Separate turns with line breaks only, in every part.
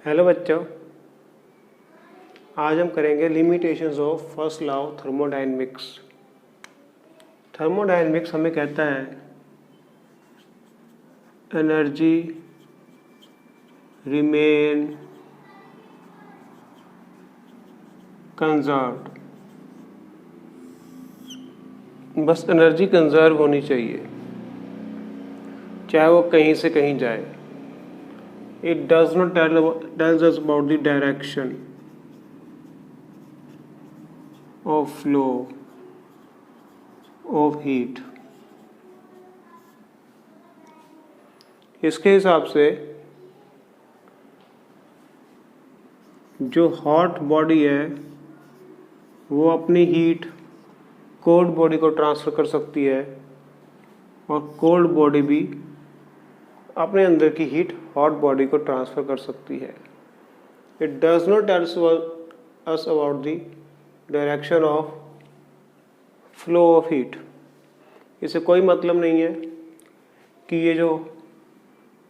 Hello बच्चों, आज हम करेंगे limitations of first law of thermodynamics. Thermodynamics हमें कहता है एनर्जी रिमेन कंजर्व्ड। बस एनर्जी कंजर्व होनी चाहिए, चाहे वो कहीं से कहीं जाए। It does not tells us about the direction of flow of heat। इसके हिसाब से जो हॉट बॉडी है वो अपनी हीट कोल्ड बॉडी को ट्रांसफ़र कर सकती है और कोल्ड बॉडी भी अपने अंदर की हीट हॉट बॉडी को ट्रांसफ़र कर सकती है। It does not tell us about the direction of flow of heat. इसे कोई मतलब नहीं है कि ये जो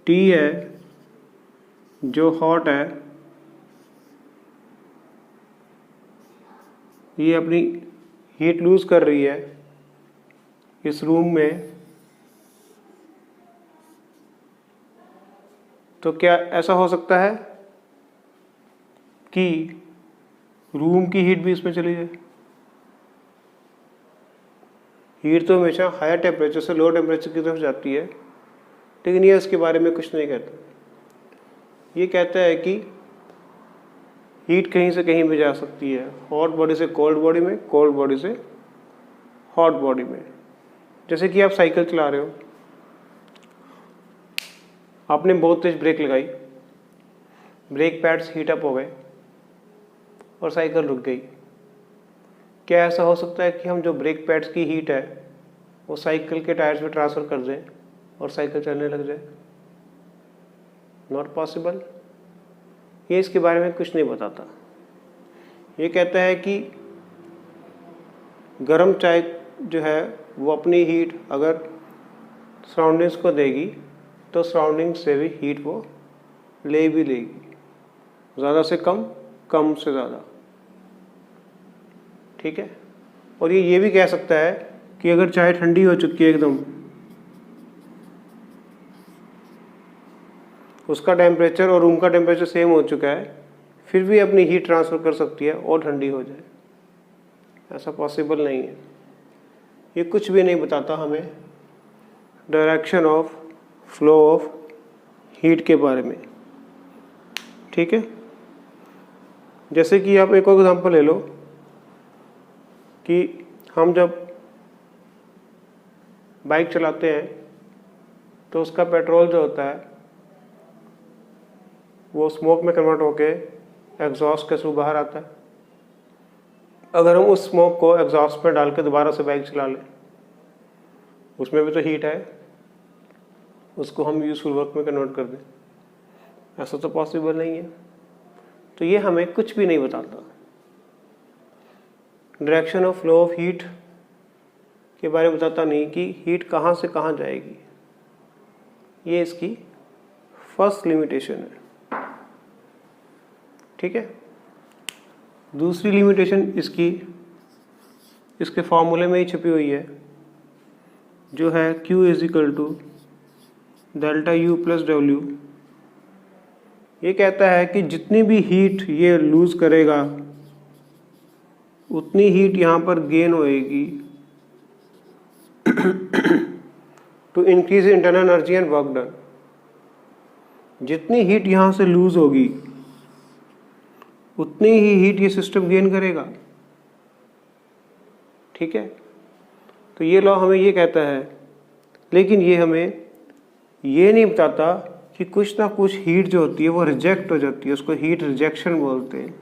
टी है जो हॉट है ये अपनी हीट लूज़ कर रही है इस रूम में, तो क्या ऐसा हो सकता है कि रूम की हीट भी इसमें चली जाए? हीट तो हमेशा हायर टेम्परेचर से लो टेम्परेचर की तरफ जाती है, लेकिन ये इसके बारे में कुछ नहीं कहता। ये कहता है कि हीट कहीं से कहीं भी जा सकती है, हॉट बॉडी से कोल्ड बॉडी में, कोल्ड बॉडी से हॉट बॉडी में। जैसे कि आप साइकिल चला रहे हो, आपने बहुत तेज ब्रेक लगाई, ब्रेक पैड्स हीट अप हो गए और साइकिल रुक गई। क्या ऐसा हो सकता है कि हम जो ब्रेक पैड्स की हीट है वो साइकिल के टायर्स में ट्रांसफ़र कर दें और साइकिल चलने लग जाए? Not possible. ये इसके बारे में कुछ नहीं बताता। ये कहता है कि गर्म चाय जो है वो अपनी हीट अगर सराउंडिंग्स को देगी तो सराउंडिंग से भी हीट वो ले भी लेगी, ज़्यादा से कम, कम से ज़्यादा। ठीक है। और ये भी कह सकता है कि अगर चाय ठंडी हो चुकी है एकदम, उसका टेम्परेचर और रूम का टेम्परेचर सेम हो चुका है, फिर भी अपनी हीट ट्रांसफ़र कर सकती है और ठंडी हो जाए। ऐसा पॉसिबल नहीं है। ये कुछ भी नहीं बताता हमें direction of flow of heat के बारे में। ठीक है। जैसे कि आप एक और एग्जांपल ले लो कि हम जब बाइक चलाते हैं तो उसका पेट्रोल जो होता है वो स्मोक में कन्वर्ट होके एग्जॉस्ट के थ्रू बाहर आता है। अगर हम उस स्मोक को एग्जॉस्ट में डाल के दोबारा से बाइक चला लें, उसमें भी तो हीट है, उसको हम यूजफुल वर्क में कन्वर्ट कर दें, ऐसा तो पॉसिबल नहीं है। तो ये हमें कुछ भी नहीं बताता। Direction of flow of heat के बारे में बताता नहीं कि हीट कहाँ से कहाँ जाएगी। ये इसकी फर्स्ट लिमिटेशन है। ठीक है। दूसरी लिमिटेशन इसकी इसके फॉर्मूले में ही छुपी हुई है, जो है Q is equal to delta U plus W. ये कहता है कि जितनी भी हीट ये लूज़ करेगा उतनी हीट यहाँ पर गेन होएगी to increase internal energy and work done. जितनी हीट यहाँ से लूज़ होगी उतनी ही हीट ये सिस्टम गेन करेगा। ठीक है। तो ये लॉ हमें ये कहता है, लेकिन ये हमें ये नहीं बताता कि कुछ ना कुछ हीट जो होती है वो रिजेक्ट हो जाती है, उसको हीट रिजेक्शन बोलते हैं।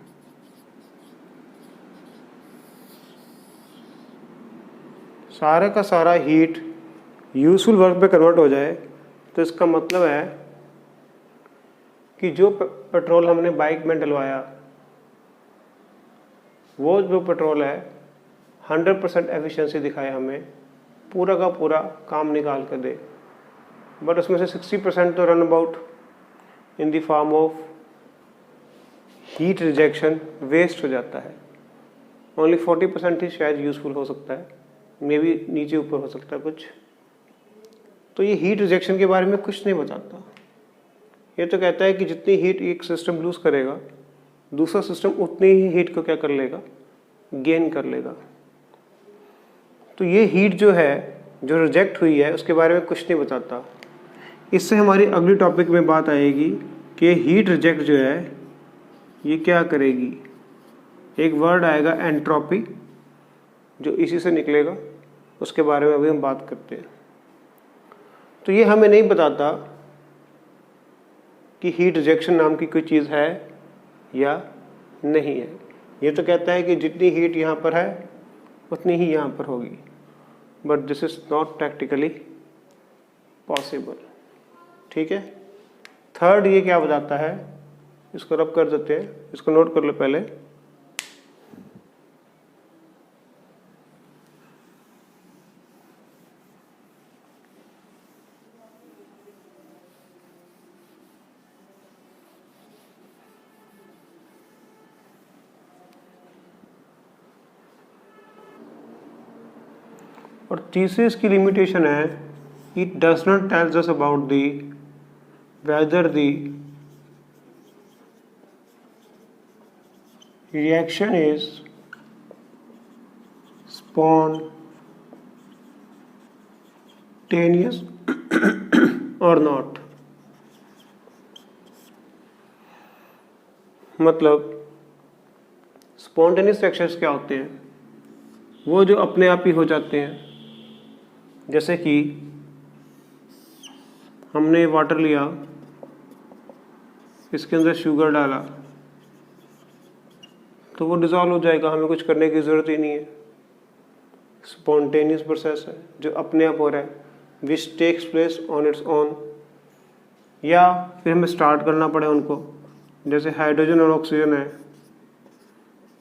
सारे का सारा हीट यूजफुल वर्क पे कन्वर्ट हो जाए तो इसका मतलब है कि जो पेट्रोल हमने बाइक में डलवाया वो जो पेट्रोल है 100% एफिशिएंसी दिखाए, हमें पूरा का पूरा काम निकाल कर दे, बट उसमें से 60% तो run about in the form of heat rejection waste हो जाता है। ओनली 40% ही शायद यूज़फुल हो सकता है, मे बी नीचे ऊपर हो सकता है कुछ। तो ये हीट रिजेक्शन के बारे में कुछ नहीं बताता। ये तो कहता है कि जितनी हीट एक सिस्टम लूज करेगा, दूसरा सिस्टम उतनी ही हीट को क्या कर लेगा, गेन कर लेगा। तो ये हीट जो है, जो रिजेक्ट हुई है, उसके बारे में कुछ नहीं बताता। इससे हमारी अगली टॉपिक में बात आएगी कि हीट रिजेक्ट जो है ये क्या करेगी। एक वर्ड आएगा एंट्रोपी, जो इसी से निकलेगा, उसके बारे में अभी हम बात करते हैं। तो ये हमें नहीं बताता कि हीट रिजेक्शन नाम की कोई चीज़ है या नहीं है। ये तो कहता है कि जितनी हीट यहाँ पर है उतनी ही यहाँ पर होगी, but this is not practically possible. ठीक है। थर्ड ये क्या बताता है, इसको रब कर देते हैं, इसको नोट कर लो पहले। और तीसरी इसकी लिमिटेशन है, it does not tells us about the weather the reaction is spontaneous और नॉट। मतलब स्पॉन्टेनियस रिएक्शंस क्या होते हैं, वो जो अपने आप ही हो जाते हैं। जैसे कि हमने वाटर लिया, इसके अंदर शुगर डाला, तो वो डिज़ोल्व हो जाएगा, हमें कुछ करने की ज़रूरत ही नहीं है। स्पॉन्टेनियस प्रोसेस है जो अपने आप हो रहा है, which takes place on its own. या फिर हमें स्टार्ट करना पड़े उनको, जैसे हाइड्रोजन और ऑक्सीजन है,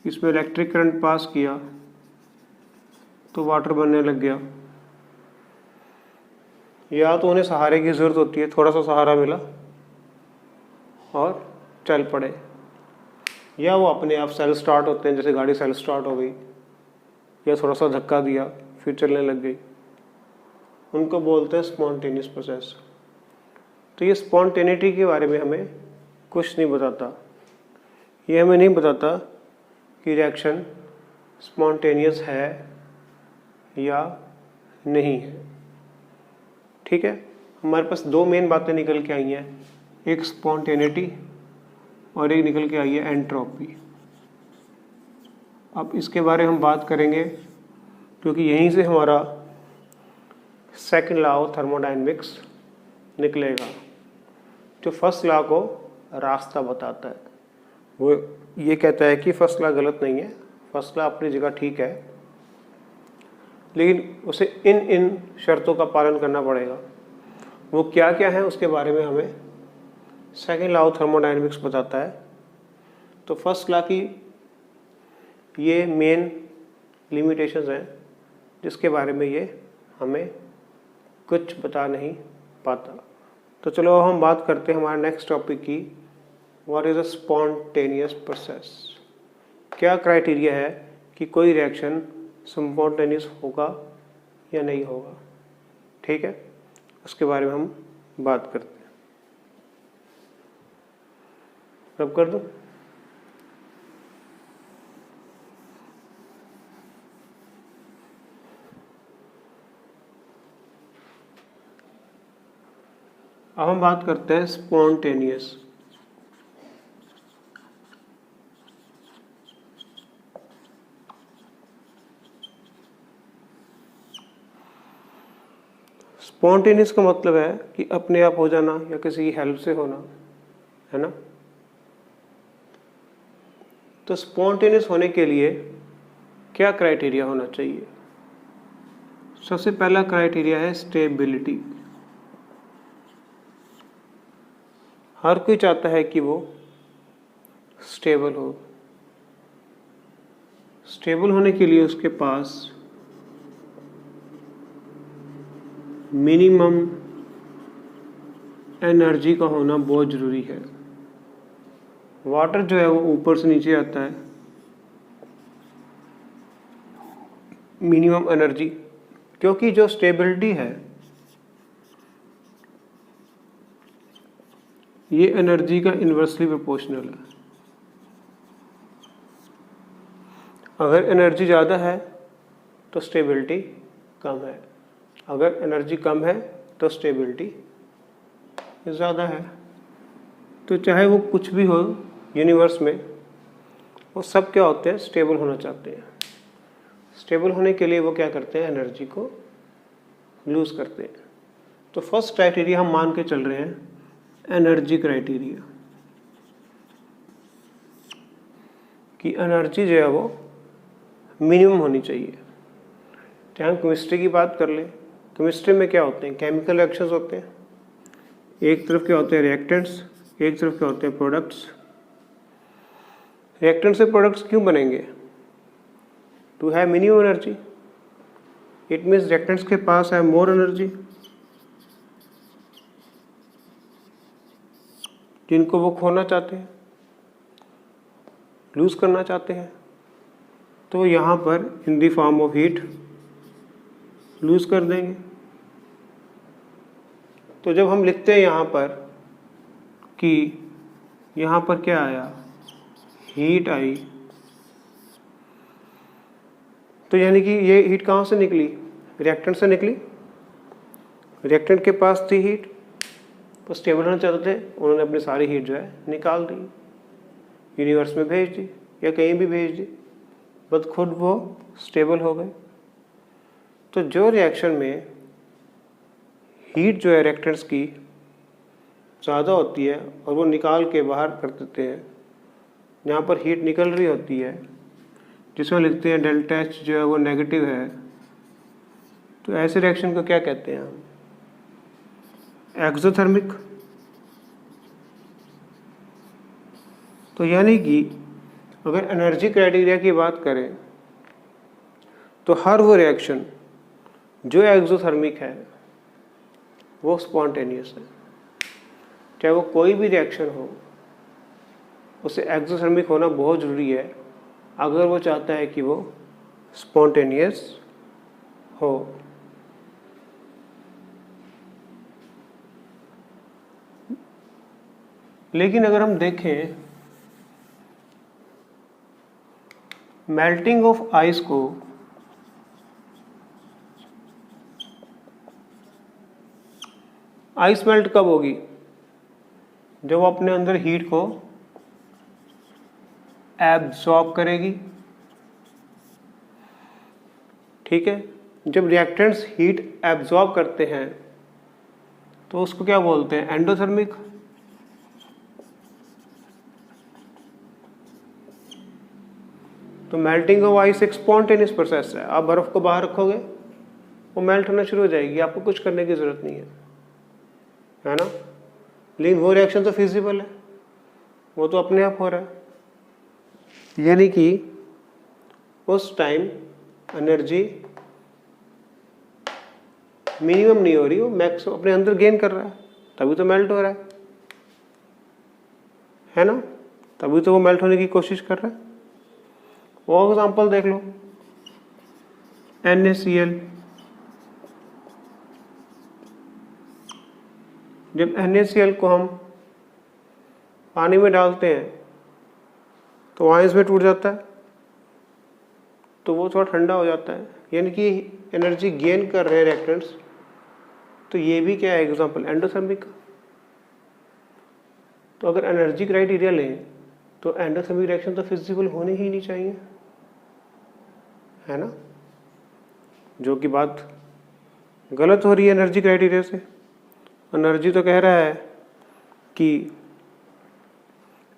इसमें इलेक्ट्रिक करंट पास किया तो वाटर बनने लग गया। या तो उन्हें सहारे की ज़रूरत होती है, थोड़ा सा सहारा मिला और चल पड़े, या वो अपने आप सेल्फ स्टार्ट होते हैं, जैसे गाड़ी सेल्फ स्टार्ट हो गई, या थोड़ा सा धक्का दिया फिर चलने लग गई। उनको बोलते हैं स्पॉन्टेनियस प्रोसेस। तो ये स्पॉन्टेनिटी के बारे में हमें कुछ नहीं बताता। ये हमें नहीं बताता कि रिएक्शन स्पॉन्टेनियस है या नहीं है। ठीक है। हमारे पास दो मेन बातें निकल के आई हैं, एक स्पॉन्टेनिटी और एक निकल के आई है एंट्रोपी। अब इसके बारे में हम बात करेंगे क्योंकि यहीं से हमारा सेकंड लॉ ऑफ थर्मोडायनेमिक्स निकलेगा, जो फर्स्ट लॉ को रास्ता बताता है। वो ये कहता है कि फर्स्ट लॉ गलत नहीं है, फर्स्ट लॉ अपनी जगह ठीक है, लेकिन उसे इन शर्तों का पालन करना पड़ेगा। वो क्या क्या है उसके बारे में हमें सेकंड लॉ ऑफ थर्मोडायनेमिक्स बताता है। तो फर्स्ट लॉ की ये मेन लिमिटेशंस हैं जिसके बारे में ये हमें कुछ बता नहीं पाता। तो चलो हम बात करते हैं हमारे नेक्स्ट टॉपिक की, what is a spontaneous process. क्या क्राइटेरिया है कि कोई रिएक्शन स्पॉन्टेनियस होगा या नहीं होगा। ठीक है, उसके बारे में हम बात करते हैं। रब कर दो। अब हम बात करते हैं स्पॉन्टेनियस। स्पॉन्टेनियस का मतलब है कि अपने आप हो जाना या किसी की हेल्प से होना, है ना। तो स्पॉन्टेनियस होने के लिए क्या क्राइटेरिया होना चाहिए। सबसे पहला क्राइटेरिया है स्टेबिलिटी। हर कोई चाहता है कि वो स्टेबल हो। स्टेबल होने के लिए उसके पास मिनिमम एनर्जी का होना बहुत ज़रूरी है। वाटर जो है वो ऊपर से नीचे आता है, मिनिमम एनर्जी, क्योंकि जो स्टेबिलिटी है ये एनर्जी का इन्वर्सली प्रोपोर्शनल है। अगर एनर्जी ज़्यादा है तो स्टेबिलिटी कम है, अगर एनर्जी कम है तो स्टेबिलिटी ज़्यादा है। तो चाहे वो कुछ भी हो यूनिवर्स में, वो सब क्या होते हैं, स्टेबल होना चाहते हैं। स्टेबल होने के लिए वो क्या करते हैं, एनर्जी को लूज़ करते हैं। तो फर्स्ट क्राइटेरिया हम मान के चल रहे हैं एनर्जी क्राइटेरिया, कि एनर्जी जो है वो मिनिमम होनी चाहिए। चाहे हम केमिस्ट्री की बात कर लें, केमिस्ट्री में क्या होते हैं, केमिकल रिएक्शंस होते हैं। एक तरफ क्या होते हैं रिएक्टेंट्स, एक तरफ क्या होते हैं प्रोडक्ट्स। रिएक्टेंट से प्रोडक्ट्स क्यों बनेंगे, to have minimum energy. It means reactants के पास है मोर एनर्जी, जिनको वो खोना चाहते हैं, लूज करना चाहते हैं। तो यहाँ पर in the form of heat lose कर देंगे। तो जब हम लिखते हैं यहाँ पर कि यहाँ पर क्या आया, हीट आई, तो यानी कि ये हीट कहाँ से निकली, रिएक्टेंट से निकली। रिएक्टेंट के पास थी हीट, तो स्टेबल होना चाहते थे, उन्होंने अपनी सारी हीट जो है निकाल दी, यूनिवर्स में भेज दी या कहीं भी भेज दी, बस खुद वो स्टेबल हो गए। तो जो रिएक्शन में हीट जो है रिएक्टेंट्स की ज़्यादा होती है और वो निकाल के बाहर कर देते हैं, जहाँ पर हीट निकल रही होती है, जिसमें लिखते हैं डेल्टा एच जो है वो नेगेटिव है, तो ऐसे रिएक्शन को क्या कहते हैं हम, एक्सोथर्मिक। तो यानी कि अगर एनर्जी क्राइटेरिया की बात करें तो हर वो रिएक्शन जो एक्सोथर्मिक है वो स्पॉन्टेनियस है। चाहे वो कोई भी रिएक्शन हो, उसे एक्सोथर्मिक होना बहुत ज़रूरी है अगर वो चाहता है कि वो स्पॉन्टेनियस हो। लेकिन अगर हम देखें मेल्टिंग ऑफ आइस को, आइस मेल्ट कब होगी, जब वो अपने अंदर हीट को एब्जॉर्ब करेगी। ठीक है, जब रिएक्टेंट्स हीट एब्जॉर्ब करते हैं तो उसको क्या बोलते हैं, एंडोथर्मिक। तो मेल्टिंग ऑफ आइस एक स्पॉन्टेनियस प्रोसेस है। आप बर्फ को बाहर रखोगे, वो मेल्ट होना शुरू हो जाएगी, आपको कुछ करने की जरूरत नहीं है ना। लेकिन वो रिएक्शन तो फिजिबल है, वो तो अपने आप हो रहा है। यानी कि उस टाइम एनर्जी मिनिमम नहीं हो रही, वो मैक्स अपने अंदर गेन कर रहा है, तभी तो मेल्ट हो रहा है ना, तभी तो वो मेल्ट होने की कोशिश कर रहा है। वो एग्जांपल देख लो, NaCl। जब NaCl को हम पानी में डालते हैं तो आयंस में टूट जाता है, तो वो थोड़ा ठंडा हो जाता है, यानी कि एनर्जी गेन कर रहे हैं रिएक्टेंट्स। तो ये भी क्या है, एग्जांपल एंडोथर्मिक। तो अगर एनर्जी क्राइटेरिया लें तो एंडोथर्मिक रिएक्शन तो फिजिबल होने ही नहीं चाहिए, है ना, जो कि बात गलत हो रही है एनर्जी क्राइटेरिया से। एनर्जी तो कह रहा है कि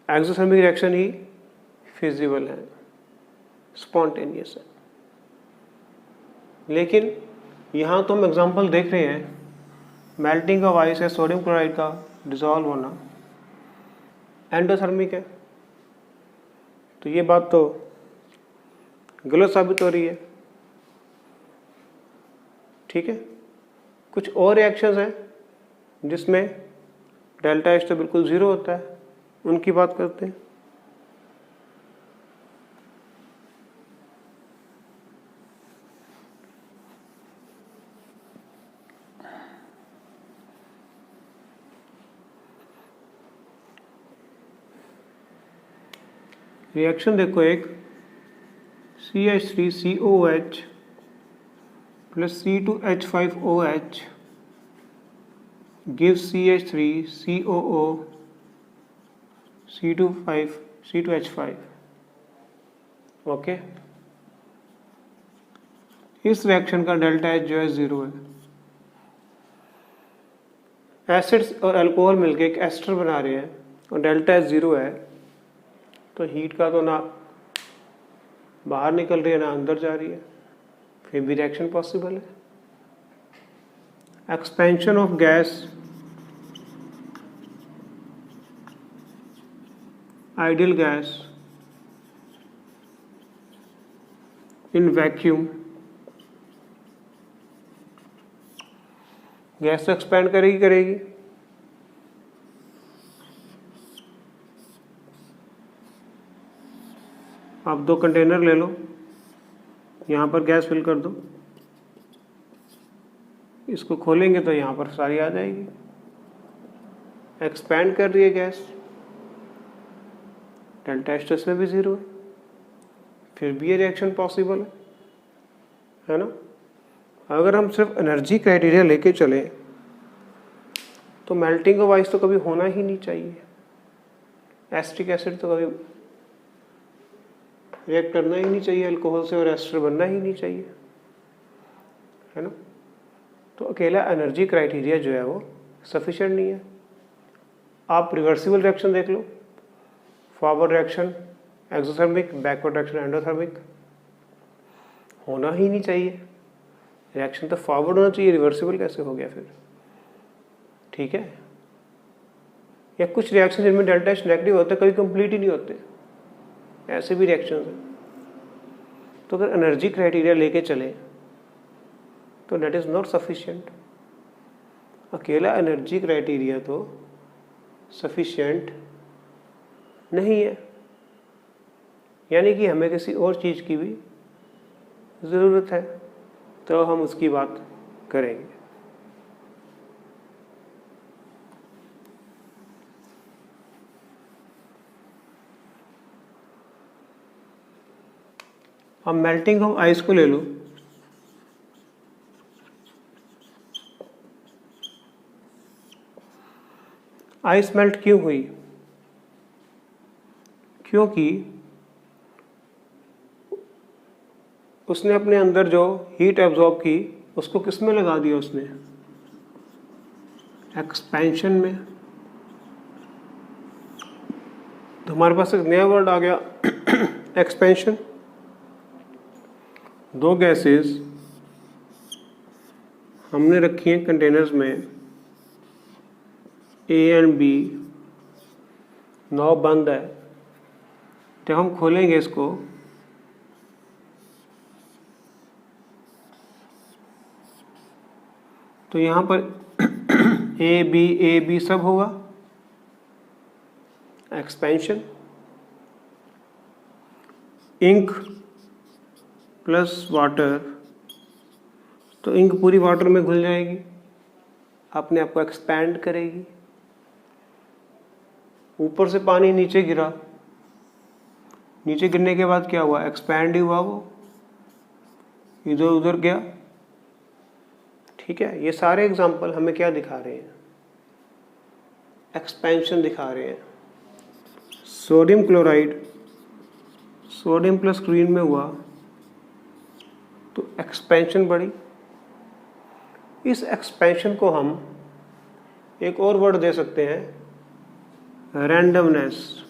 एक्सोथर्मिक रिएक्शन ही फिजिबल है, स्पॉन्टेनियस है। लेकिन यहाँ तो हम एग्जांपल देख रहे हैं मेल्टिंग ऑफ आइस है, सोडियम क्लोराइड का डिसॉल्व होना एंडोथर्मिक है। तो ये बात तो गलत साबित हो रही है। ठीक है, कुछ और रिएक्शंस हैं जिसमें डेल्टा एच तो बिल्कुल ज़ीरो होता है, उनकी बात करते हैं। रिएक्शन देखो, एक CH3COH plus C2H5OH gives CH3COO C2H5। Okay, इस रिएक्शन का डेल्टा H जो है 0 है। एसिड्स और अल्कोहल मिलके एक एस्टर बना रहे हैं और डेल्टा H 0 है, तो हीट का तो ना बाहर निकल रही है ना अंदर जा रही है, फिर भी रिएक्शन पॉसिबल है। Expansion of gas, ideal gas in vacuum, gas तो एक्सपेंड करेगी। आप 2 कंटेनर ले लो, यहाँ पर गैस फिल कर दो, इसको खोलेंगे तो यहाँ पर सारी आ जाएगी। एक्सपेंड कर रही है गैस, डेल्टा H तो इसमें भी 0 है, फिर भी ये रिएक्शन पॉसिबल है ना। अगर हम सिर्फ एनर्जी क्राइटेरिया लेके चले तो मेल्टिंग ऑफ आइस तो कभी होना ही नहीं चाहिए, एसिटिक एसिड तो कभी रिएक्ट करना ही नहीं चाहिए अल्कोहल से और एस्टर बनना ही नहीं चाहिए, है ना। तो अकेला एनर्जी क्राइटेरिया जो है वो सफिशिएंट नहीं है। आप रिवर्सिबल रिएक्शन देख लो, forward reaction exothermic, backward reaction endothermic, होना ही नहीं चाहिए। रिएक्शन तो फॉरवर्ड होना चाहिए, रिवर्सिबल कैसे हो गया फिर? ठीक है। या कुछ रिएक्शन जिनमें डेल्टा H नेगेटिव होते हैं, कभी कंप्लीट ही नहीं होते, ऐसे भी रिएक्शन हैं। तो अगर एनर्जी क्राइटेरिया लेके चले तो डेट इज नॉट सफिशिएंट। अकेला एनर्जी क्राइटेरिया तो सफिशिएंट नहीं है, यानी कि हमें किसी और चीज़ की भी ज़रूरत है, तो हम उसकी बात करेंगे। अब मेल्टिंग ऑफ आइस को ले लो, आइस मेल्ट क्यों हुई? क्योंकि उसने अपने अंदर जो हीट एब्जॉर्ब की उसको किस में लगा दिया? उसने एक्सपेंशन में। तो हमारे पास एक नया वर्ड आ गया एक्सपेंशन। 2 गैसेस हमने रखी हैं कंटेनर्स में A एंड B, नॉब बंद है। जब हम खोलेंगे इसको तो यहाँ पर A B सब होगा एक्सपेंशन। इंक प्लस वाटर, तो इंक पूरी वाटर में घुल जाएगी, अपने आप को एक्सपैंड करेगी। ऊपर से पानी नीचे गिरा, नीचे गिरने के बाद क्या हुआ? एक्सपैंड ही हुआ, वो इधर उधर गया। ठीक है, ये सारे एग्जाम्पल हमें क्या दिखा रहे हैं? एक्सपेंशन दिखा रहे हैं। Sodium chloride sodium plus chlorine में हुआ तो एक्सपेंशन बढ़ी। इस एक्सपेंशन को हम एक और वर्ड दे सकते हैं, रैंडमनेस।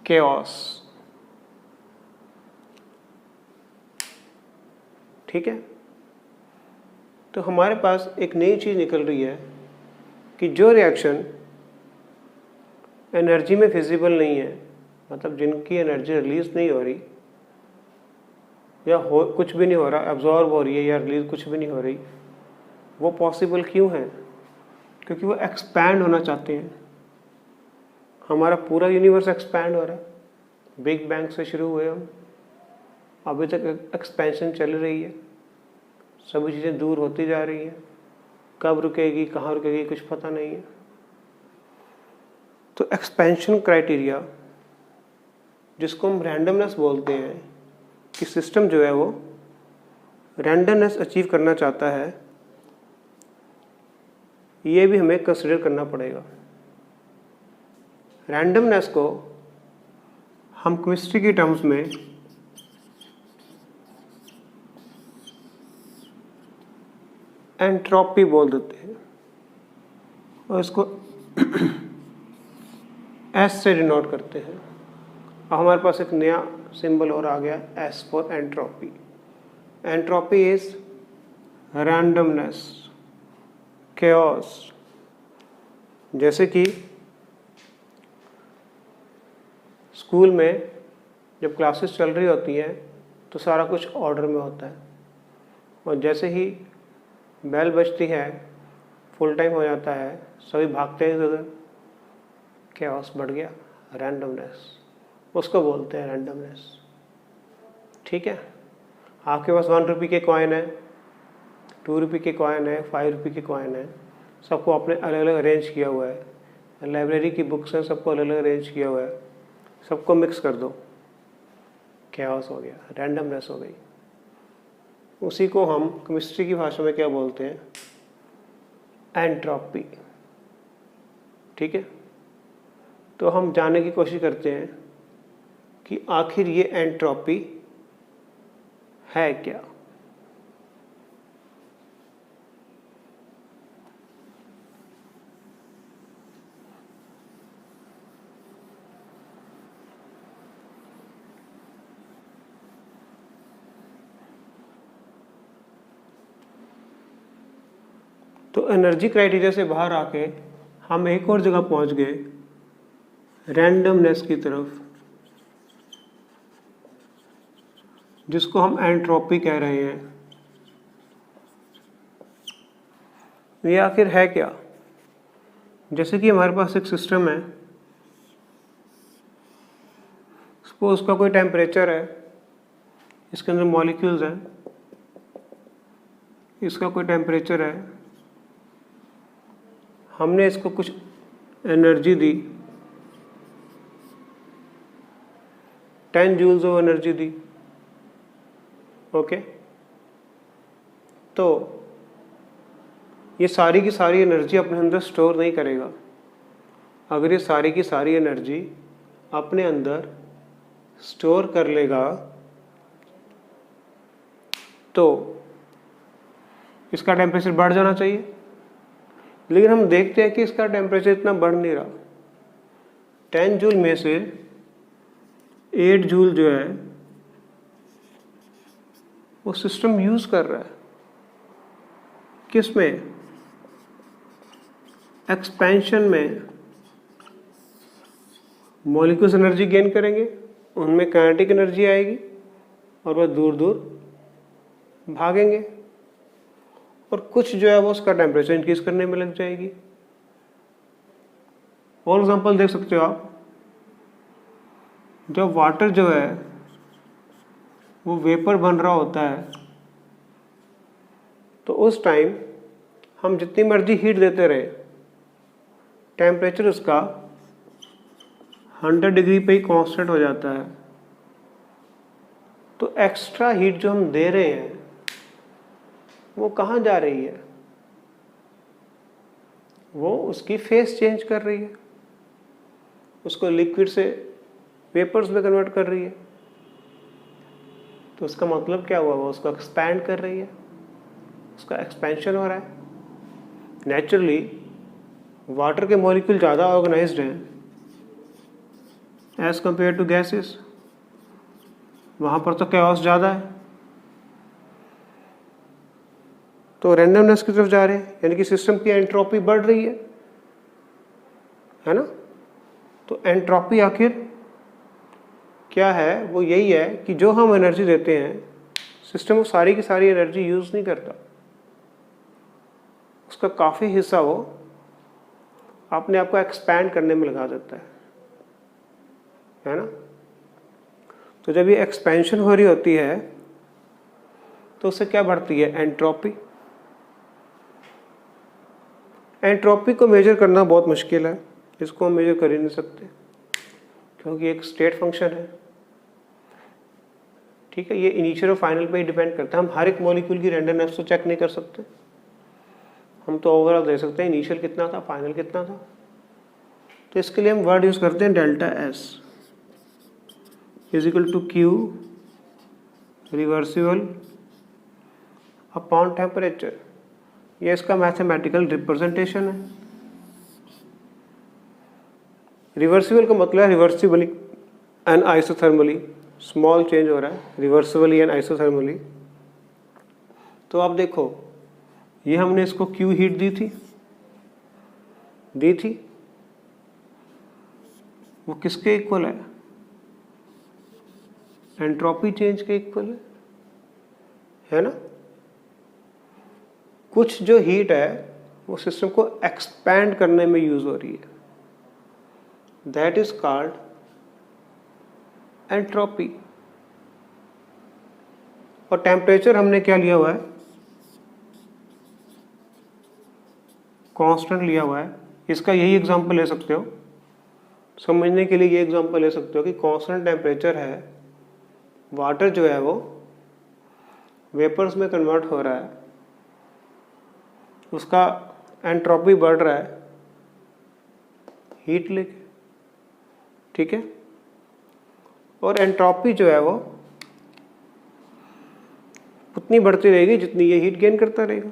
केओस। ठीक है, तो हमारे पास एक नई चीज निकल रही है कि जो रिएक्शन एनर्जी में फिजिबल नहीं है, मतलब जिनकी एनर्जी रिलीज नहीं हो रही या कुछ भी नहीं हो रहा, एब्जॉर्ब हो रही है या रिलीज कुछ भी नहीं हो रही, वो पॉसिबल क्यों है? क्योंकि वो एक्सपैंड होना चाहते हैं। हमारा पूरा यूनिवर्स एक्सपैंड हो रहा है, बिग बैंग से शुरू हुए हम, अभी तक एक्सपेंशन चल रही है, सभी चीज़ें दूर होती जा रही हैं। कब रुकेगी, कहाँ रुकेगी, कुछ पता नहीं है। तो एक्सपेंशन क्राइटेरिया, जिसको हम रैंडमनेस बोलते हैं, कि सिस्टम जो है वो रैंडमनेस अचीव करना चाहता है, ये भी हमें कंसिडर करना पड़ेगा। रैंडमनेस को हम केमिस्ट्री की टर्म्स में एंट्रोपी बोल देते हैं और इसको एस से डिनोट करते हैं। अब हमारे पास एक नया सिंबल और आ गया, S for entropy. Entropy is randomness, chaos। जैसे कि स्कूल में जब क्लासेस चल रही होती हैं तो सारा कुछ ऑर्डर में होता है, और जैसे ही बेल बजती है, फुल टाइम हो जाता है, सभी भागते हैं इधर, chaos बढ़ गया, रैंडमनेस, उसको बोलते हैं रैंडमनेस। ठीक है, आपके पास 1 रुपये के कॉइन है, 2 रुपये के कॉइन है, 5 रुपये के कॉइन है, सबको आपने अलग अलग अरेंज किया हुआ है। लाइब्रेरी की बुक्स हैं, सबको अलग अलग अरेंज किया हुआ है, सबको मिक्स कर दो, chaos हो गया, रैंडमनेस हो गई। उसी को हम केमिस्ट्री की भाषा में क्या बोलते हैं, एंट्रोपी। ठीक है, तो हम जानने की कोशिश करते हैं कि आखिर ये एंट्रोपी है क्या। तो एनर्जी क्राइटेरिया से बाहर आके हम एक और जगह पहुंच गए, रैंडमनेस की तरफ, जिसको हम एंट्रोपी कह रहे हैं। ये आखिर है क्या? जैसे कि हमारे पास एक सिस्टम है, सपोज उसका कोई टेम्परेचर है, इसके अंदर मॉलिक्यूल्स हैं, इसका कोई टेम्परेचर है, हमने इसको कुछ एनर्जी दी, 10 जूल्स ऑफ एनर्जी दी। ओके, तो ये सारी की सारी एनर्जी अपने अंदर स्टोर नहीं करेगा। अगर ये सारी की सारी एनर्जी अपने अंदर स्टोर कर लेगा तो इसका टेम्परेचर बढ़ जाना चाहिए, लेकिन हम देखते हैं कि इसका टेम्परेचर इतना बढ़ नहीं रहा। 10 जूल में से 8 जूल जो है वो सिस्टम यूज कर रहा है, किस में, एक्सपेंशन में। मॉलिक्यूल्स एनर्जी गेन करेंगे, उनमें काइनेटिक एनर्जी आएगी और वह दूर दूर भागेंगे, और कुछ जो है वो उसका टेम्परेचर इंक्रीज करने में लग जाएगी। और एग्जांपल देख सकते हो आप, जब वाटर जो है वो वेपर बन रहा होता है तो उस टाइम हम जितनी मर्जी हीट देते रहे, टेम्परेचर उसका 100 डिग्री पे ही कांस्टेंट हो जाता है। तो एक्स्ट्रा हीट जो हम दे रहे हैं वो कहाँ जा रही है, वो उसकी फेस चेंज कर रही है, उसको लिक्विड से वेपर्स में कन्वर्ट कर रही है। तो उसका मतलब क्या हुआ, वो उसको एक्सपैंड कर रही है, उसका एक्सपेंशन हो रहा है। नेचुरली वाटर के मॉलिक्यूल ज़्यादा ऑर्गेनाइज्ड हैं एज कंपेयर टू गैसेस, वहाँ पर तो chaos ज़्यादा है। तो रैंडमनेस की तरफ जा रहे हैं, यानी कि सिस्टम की एंट्रोपी बढ़ रही है ना। तो एंट्रोपी आखिर क्या है, वो यही है कि जो हम एनर्जी देते हैं, सिस्टम वो सारी की सारी एनर्जी यूज नहीं करता, उसका काफ़ी हिस्सा वो अपने आप को एक्सपैंड करने में लगा देता है ना। तो जब ये एक्सपेंशन हो रही होती है तो उससे क्या बढ़ती है, एंट्रोपी। एंट्रोपी को मेजर करना बहुत मुश्किल है, इसको हम मेजर कर ही नहीं सकते क्योंकि एक स्टेट फंक्शन है। ठीक है, ये इनिशियल और फाइनल पे ही डिपेंड करता है। हम हर एक मॉलिक्यूल की रैंडमनेस तो चेक नहीं कर सकते, हम तो ओवरऑल दे सकते हैं इनिशियल कितना था, फाइनल कितना था। तो इसके लिए हम वर्ड यूज करते हैं delta S is equal to Q reversible upon temperature. ये इसका मैथमेटिकल रिप्रेजेंटेशन है। रिवर्सिबल का मतलब है reversibly and isothermally, small change हो रहा है, रिवर्सिबली एंड आइसोथर्मली। तो आप देखो, ये हमने इसको क्यू हीट दी थी, वो किसके इक्वल है? एंट्रोपी चेंज के इक्वल है ना। कुछ जो हीट है वो सिस्टम को एक्सपैंड करने में यूज हो रही है, दैट इज कॉल्ड एंट्रोपी। और टेम्परेचर हमने क्या लिया हुआ है? कांस्टेंट लिया हुआ है। इसका यही एग्जांपल ले सकते हो, समझने के लिए ये एग्जांपल ले सकते हो कि कांस्टेंट टेम्परेचर है, वाटर जो है वो वेपर्स में कन्वर्ट हो रहा है, उसका एंट्रोपी बढ़ रहा है हीट लेके। ठीक है, और एंट्रोपी जो है वो उतनी बढ़ती रहेगी जितनी ये हीट गेन करता रहेगा।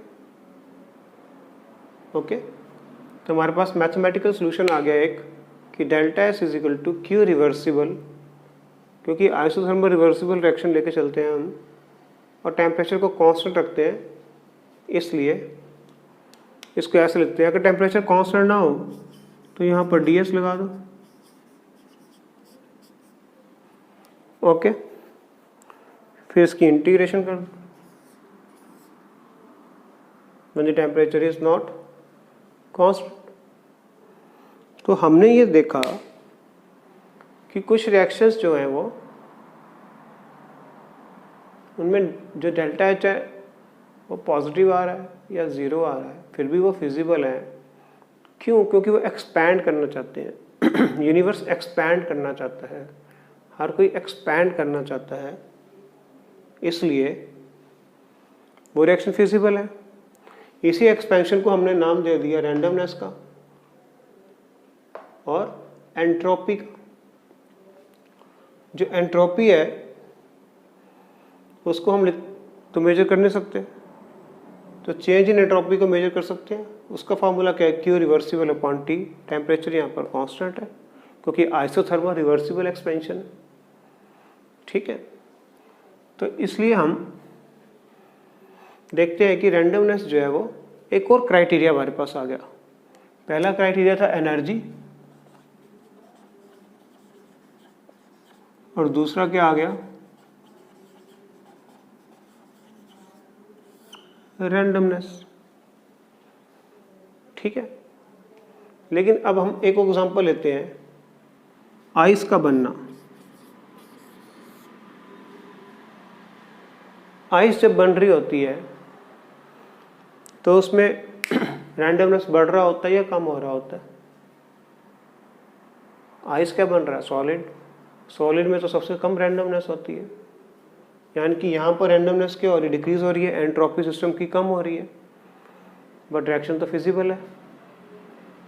ओके, तो हमारे पास मैथमेटिकल सोल्यूशन आ गया एक कि delta S is equal to Q reversible, क्योंकि आइसोथर्मल रिवर्सिबल रिएक्शन लेके चलते हैं हम और टेम्परेचर को कांस्टेंट रखते हैं, इसलिए इसको ऐसे लिखते हैं। अगर टेम्परेचर कांस्टेंट ना हो तो यहाँ पर डी एस लगा दो। ओके, फिर इसकी इंटीग्रेशन कर दो when the temperature is not constant। तो हमने ये देखा कि कुछ रिएक्शंस जो हैं वो उनमें जो डेल्टा एच है वो पॉजिटिव आ रहा है या ज़ीरो आ रहा है, फिर भी वो फिजिबल है। क्यों? क्योंकि वो एक्सपैंड करना चाहते हैं। यूनिवर्स एक्सपैंड करना चाहता है, हर कोई एक्सपैंड करना चाहता है, इसलिए वो रिएक्शन फिजिबल है। इसी एक्सपेंशन को हमने नाम दे दिया रैंडमनेस का और एंट्रोपी का। जो एंट्रोपी है उसको हम तो मेजर कर नहीं सकते, तो चेंज इन एंट्रोपी को मेजर कर सकते हैं। उसका फार्मूला क्या है? Q reversible upon T. Temperature यहाँ पर कांस्टेंट है क्योंकि आइसोथर्मल रिवर्सिबल एक्सपेंशन है। ठीक है, तो इसलिए हम देखते हैं कि रैंडमनेस जो है वो एक और क्राइटेरिया हमारे पास आ गया। पहला क्राइटेरिया था एनर्जी, और दूसरा क्या आ गया? रैंडमनेस। ठीक है, लेकिन अब हम एक एग्जांपल लेते हैं, आइस का बनना। आइस जब बन रही होती है तो उसमें रैंडमनेस बढ़ रहा होता है या कम हो रहा होता है? आइस क्या बन रहा है? सॉलिड। सॉलिड में तो सबसे कम रैंडमनेस होती है, यानी कि यहाँ पर रैंडमनेस क्या हो रही है? डिक्रीज हो रही है, एंट्रोपी सिस्टम की कम हो रही है, बट रिएक्शन तो फिजिबल है,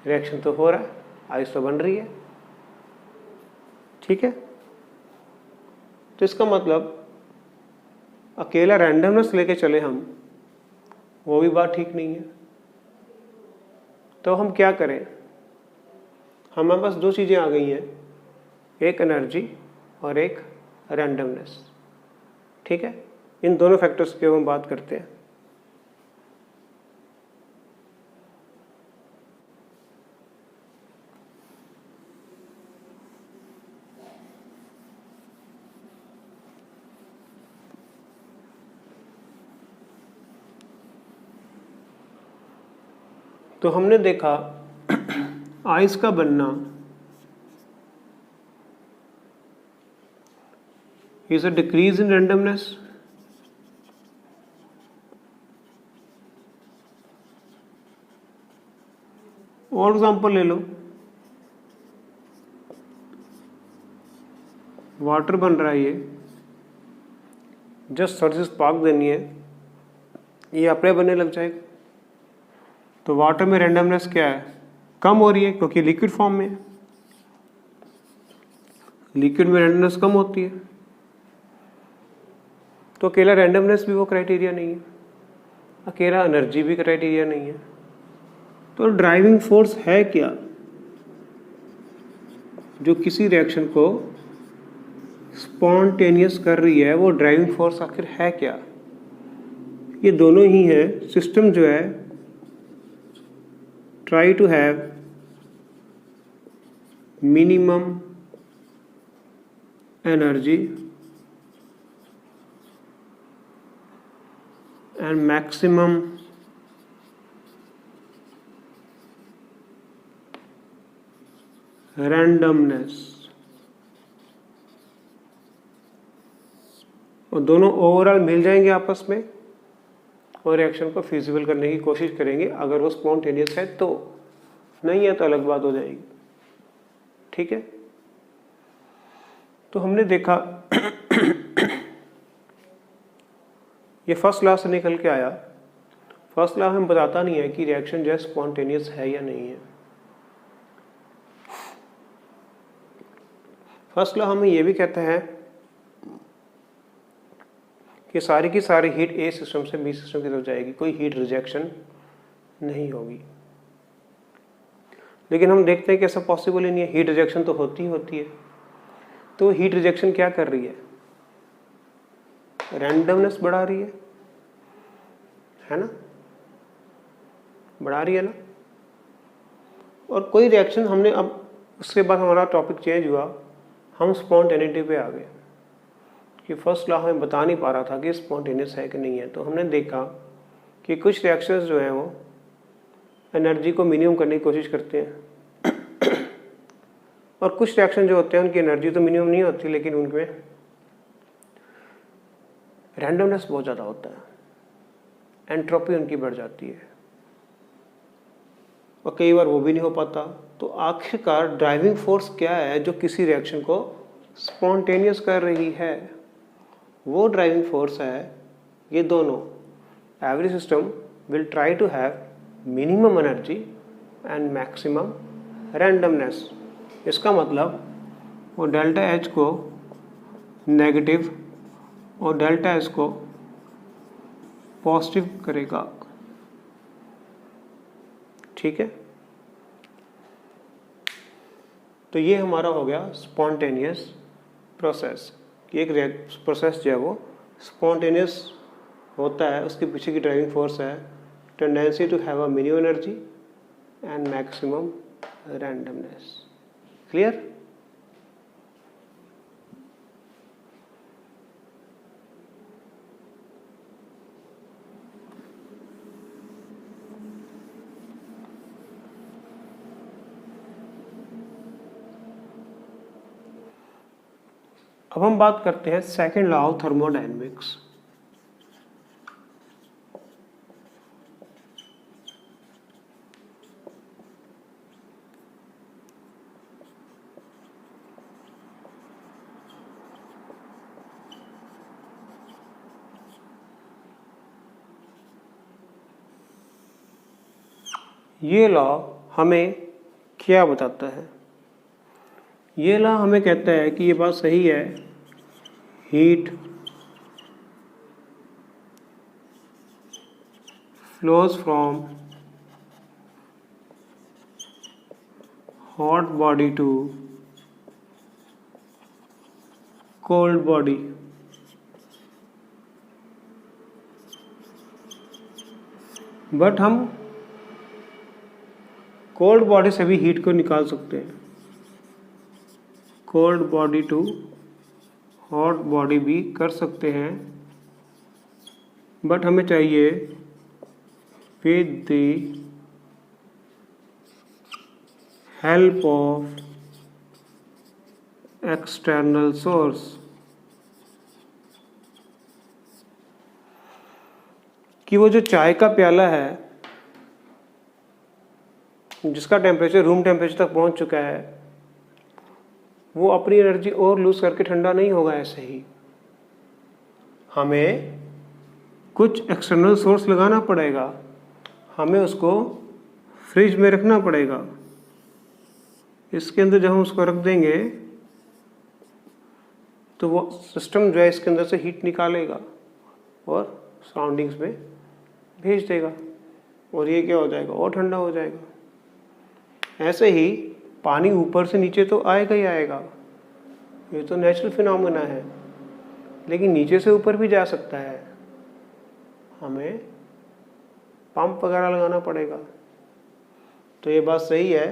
रिएक्शन तो हो रहा है, आइस तो बन रही है। ठीक है, तो इसका मतलब अकेला रैंडमनेस लेके चले हम, वो भी बात ठीक नहीं है। तो हम क्या करें? हमारे पास दो चीज़ें आ गई हैं, एक एनर्जी और एक रैंडमनेस। ठीक है, इन दोनों फैक्टर्स के हम बात करते हैं। तो हमने देखा आइस का बनना is a decrease in randomness, और एग्जांपल ले लो, वाटर बन रहा है, ये जस्ट थोड़ी सी स्पार्क देनी है, ये अपने बनने लग जाएगा। तो वाटर में रैंडमनेस क्या है, कम हो रही है क्योंकि लिक्विड फॉर्म में है। लिक्विड में रैंडमनेस कम होती है, तो अकेला रैंडमनेस भी वो क्राइटेरिया नहीं है, अकेला एनर्जी भी क्राइटेरिया नहीं है। तो ड्राइविंग फोर्स है क्या जो किसी रिएक्शन को स्पॉन्टेनियस कर रही है, वो ड्राइविंग फोर्स आखिर है क्या? ये दोनों ही हैं। सिस्टम जो है try to have minimum energy and maximum randomness, और दोनों ओवरऑल मिल जाएंगे आपस में और रिएक्शन को फिजिबल करने की कोशिश करेंगे, अगर वो स्पॉन्टेनियस है तो। नहीं है तो अलग बात हो जाएगी। ठीक है, तो हमने देखा ये फर्स्ट लॉ से निकल के आया। फर्स्ट लॉ हमें बताता नहीं है कि रिएक्शन जो है स्पॉन्टेनियस है या नहीं है। फर्स्ट लॉ हमें ये भी कहता है कि सारी की सारी हीट ए सिस्टम से बी सिस्टम की तरफ जाएगी, कोई हीट रिजेक्शन नहीं होगी। लेकिन हम देखते हैं कि ऐसा पॉसिबल ही नहीं है, हीट रिजेक्शन तो होती है। तो हीट रिजेक्शन क्या कर रही है, रैंडमनेस बढ़ा रही है ना, बढ़ा रही है ना। और कोई रिएक्शन हमने, अब उसके बाद हमारा टॉपिक चेंज हुआ, हम स्पॉन्टेनिटी पे आ गए कि फर्स्ट लॉ हमें बता नहीं पा रहा था कि स्पॉन्टेनियस है कि नहीं है। तो हमने देखा कि कुछ रिएक्शंस जो हैं वो एनर्जी को मिनिमम करने की कोशिश करते हैं और कुछ रिएक्शन जो होते हैं उनकी एनर्जी तो मिनिमम नहीं होती, लेकिन उनमें रैंडमनेस बहुत ज़्यादा होता है, एंट्रोपी उनकी बढ़ जाती है और कई बार वो भी नहीं हो पाता। तो आखिरकार ड्राइविंग फोर्स क्या है जो किसी रिएक्शन को स्पॉन्टेनियस कर रही है? वो ड्राइविंग फोर्स है ये दोनों। Every system will try to have minimum energy and maximum randomness. इसका मतलब वो डेल्टा एच को नेगेटिव और डेल्टा एस को पॉजिटिव करेगा। ठीक है, तो ये हमारा हो गया स्पॉन्टेनियस प्रोसेस। एक प्रोसेस जो है वो स्पॉन्टेनियस होता है, उसके पीछे की ड्राइविंग फोर्स है tendency to have a minimum energy and maximum randomness. Clear? अब हम बात करते हैं सेकेंड लॉ ऑफ थर्मोडायनेमिक्स। ये लॉ हमें क्या बताता है? ये लॉ हमें कहता है कि ये बात सही है, heat flows from hot body to cold body. But हम कोल्ड बॉडी से भी हीट को निकाल सकते हैं, cold body to hot body भी कर सकते हैं, बट हमें चाहिए with the help of external source. कि वो जो चाय का प्याला है जिसका टेम्परेचर रूम टेम्परेचर तक पहुंच चुका है, वो अपनी एनर्जी और लूज करके ठंडा नहीं होगा ऐसे ही, हमें कुछ एक्सटर्नल सोर्स लगाना पड़ेगा, हमें उसको फ्रिज में रखना पड़ेगा। इसके अंदर जब हम उसको रख देंगे तो वो सिस्टम जो है इसके अंदर से हीट निकालेगा और सराउंडिंग्स में भेज देगा, और ये क्या हो जाएगा, और ठंडा हो जाएगा। ऐसे ही पानी ऊपर से नीचे तो आएगा ही आएगा, ये तो नेचुरल फिनोमेना है, लेकिन नीचे से ऊपर भी जा सकता है, हमें पंप वगैरह लगाना पड़ेगा। तो ये बात सही है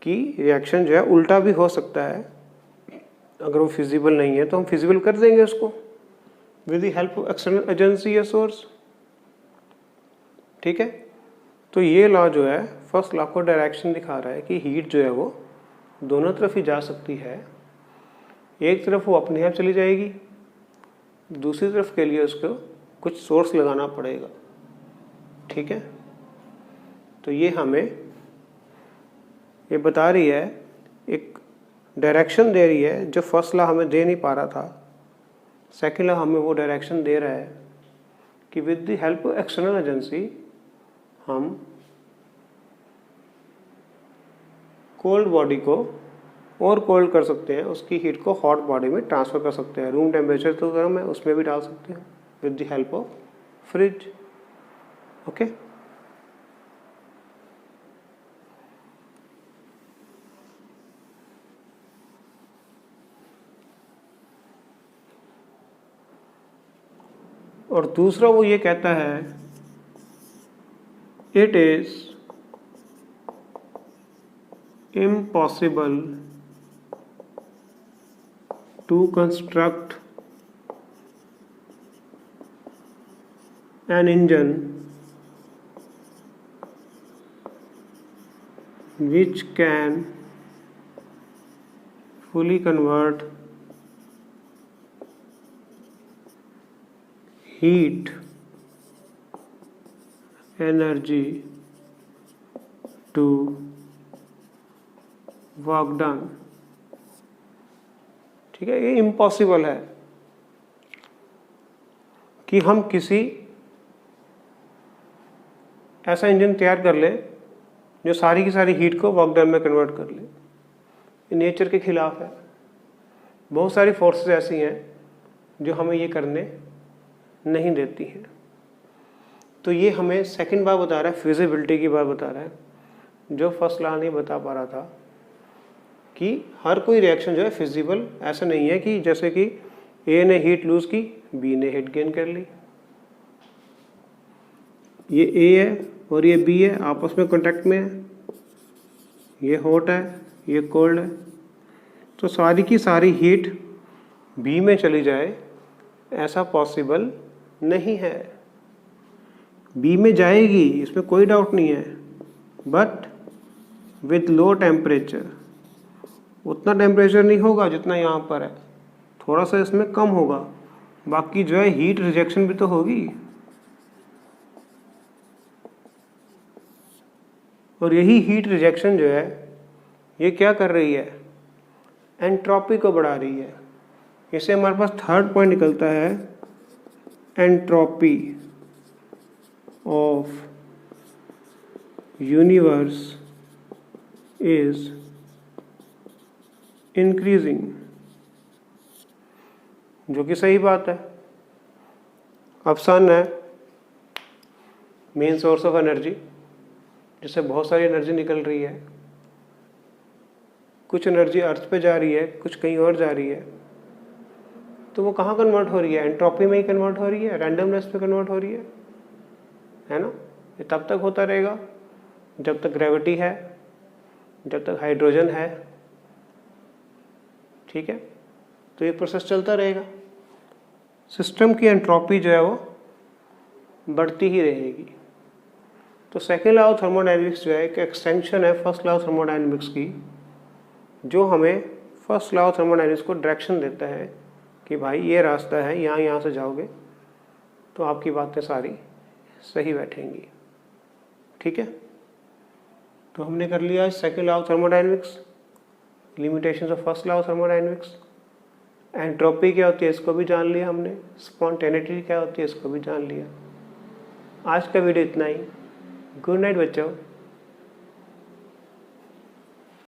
कि रिएक्शन जो है उल्टा भी हो सकता है, अगर वो फिजिबल नहीं है तो हम फिजिबल कर देंगे उसको with the help of external agency या सोर्स। ठीक है, तो ये लॉ जो है फर्स्ट लॉ को डायरेक्शन दिखा रहा है कि हीट जो है वो दोनों तरफ ही जा सकती है। एक तरफ वो अपने आप चली जाएगी, दूसरी तरफ के लिए उसको कुछ सोर्स लगाना पड़ेगा। ठीक है, तो ये हमें ये बता रही है, एक डायरेक्शन दे रही है जो फर्स्ट लॉ हमें दे नहीं पा रहा था, सेकेंड लॉ हमें वो डायरेक्शन दे रहा है कि with the help of external agency हम कोल्ड बॉडी को और कोल्ड कर सकते हैं, उसकी हीट को हॉट बॉडी में ट्रांसफ़र कर सकते हैं। रूम टेम्परेचर तो गर्म है, उसमें भी डाल सकते हैं with the help of fridge. Okay, और दूसरा वो ये कहता है it is impossible to construct an engine which can fully convert heat energy to work done। ठीक है, ये इम्पॉसिबल है कि हम किसी ऐसा इंजन तैयार कर ले जो सारी की सारी हीट को वर्क डन में कन्वर्ट कर ले। ये नेचर के खिलाफ है। बहुत सारी फोर्सेस ऐसी हैं जो हमें ये करने नहीं देती हैं। तो ये हमें सेकंड बार बता रहा है, फिजिबिलिटी की बात बता रहा है, जो फर्स्ट लॉ नहीं बता पा रहा था कि हर कोई रिएक्शन जो है फिजिबल ऐसा नहीं है कि जैसे कि ए ने हीट लूज की, बी ने हीट गेन कर ली। ये ए है और ये बी है, आपस में कांटेक्ट में है, ये हॉट है, ये कोल्ड है, तो सारी की सारी हीट बी में चली जाए ऐसा पॉसिबल नहीं है। बी में जाएगी, इसमें कोई डाउट नहीं है, बट विद लो टेम्परेचर। उतना टेम्परेचर नहीं होगा जितना यहाँ पर है, थोड़ा सा इसमें कम होगा। बाकी जो है हीट रिजेक्शन भी तो होगी, और यही हीट रिजेक्शन जो है ये क्या कर रही है, एंट्रोपी को बढ़ा रही है। इससे हमारे पास थर्ड पॉइंट निकलता है, entropy of universe is increasing, जो कि सही बात है। अब सन है मेन सोर्स ऑफ एनर्जी, जिससे बहुत सारी एनर्जी निकल रही है। कुछ एनर्जी अर्थ पे जा रही है, कुछ कहीं और जा रही है, तो वो कहाँ कन्वर्ट हो रही है, एंट्रोपी में ही कन्वर्ट हो रही है, रैंडमनेस पे कन्वर्ट हो रही है ना। ये तब तक होता रहेगा जब तक ग्रेविटी है, जब तक हाइड्रोजन है। ठीक है, तो ये प्रोसेस चलता रहेगा। सिस्टम की एंट्रोपी जो है वो बढ़ती ही रहेगी। तो सेकेंड लॉ ऑफ थर्मोडायनेमिक्स जो है एक एक्सटेंशन है फर्स्ट लॉ ऑफ थर्मोडायनेमिक्स की, जो हमें फर्स्ट लॉ ऑफ थर्मोडायनेमिक्स को डायरेक्शन देता है कि भाई ये रास्ता है, यहाँ से जाओगे तो आपकी बातें सारी सही बैठेंगी। ठीक है, तो हमने कर लिया second law of thermodynamics. Limitations of first law of thermodynamics. Entropy क्या होती है इसको भी जान लिया हमने, स्पॉन्टेनिटी क्या होती है इसको भी जान लिया। आज का वीडियो इतना ही। गुड नाइट बच्चों।